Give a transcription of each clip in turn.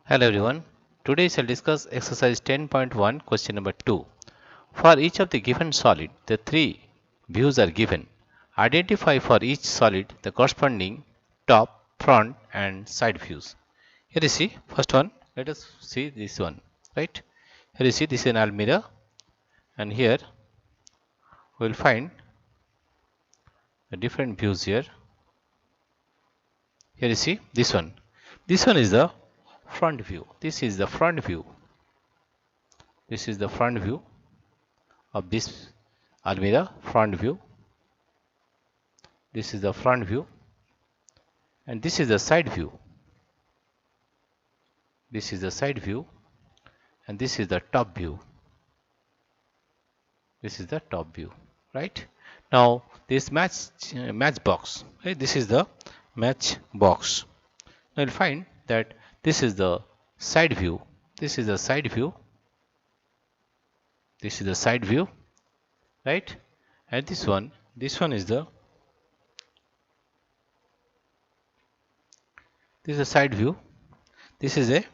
Hello everyone. Today I shall discuss exercise 10.1 question number 2. For each of the given solid, the three views are given. Identify for each solid the corresponding top, front and side views. Here you see first one. Let us see this one. Right. Here you see this is an almirah, and here we will find the different views here. Here you see this one. This one is the front view. This is the front view. This is the front view of this almirah, front view. This is the front view, and this is the side view. This is the side view, and this is the top view. This is the top view, right? Now this match box, right? This is the match box. Now you'll find that this is the side view. This is the side view. This is the side view, right? And this one is the side view. This is a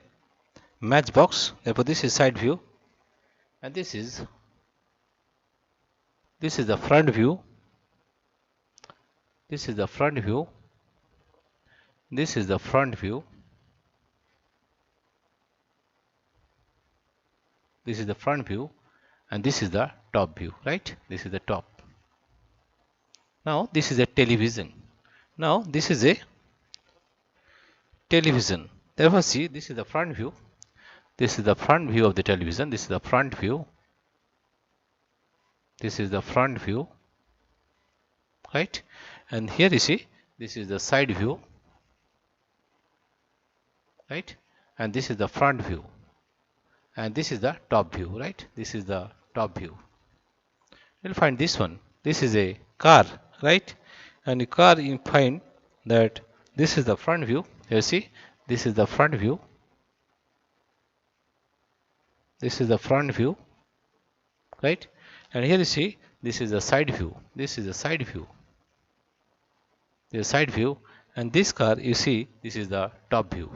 match box, therefore this is side view, and this is the front view. This is the front view. This is the front view. This is the front view, and this is the top view, right? This is the top. Now this is a television. Now this is a television. Therefore see, this is the front view. This is the front view of the television. This is the front view. This is the front view, right? And here you see, this is the side view, right? And this is the front view, and this is the top view, right? This is the top view. You'll find this one. This is a car, right? And the car, you find that this is the front view. You see, this is the front view. This is the front view, right? And here you see, this is the side view. This is the side view. The side view, and this car, you see, this is the top view.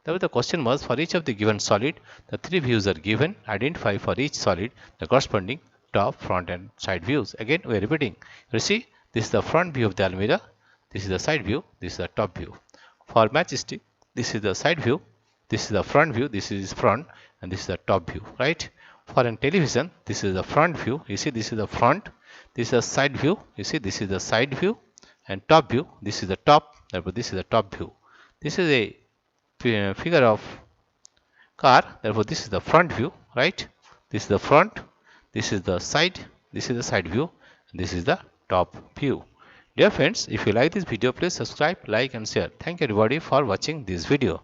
Therefore, the question was, for each of the given solid, the three views are given. Identify for each solid the corresponding top, front and side views. Again, we are repeating. You see, this is the front view of the almirah. This is the side view. This is the top view. For matchstick, this is the side view. This is the front view. This is front, and this is the top view, right? For a television, this is the front view. You see, this is the front. This is the side view. You see, this is the side view, and top view. This is the top. Therefore, this is the top view. This is a figure of car. Therefore, this is the front view, right? This is the front. This is the side. This is the side view. And this is the top view. Dear friends, if you like this video, please subscribe, like and share. Thank you everybody for watching this video.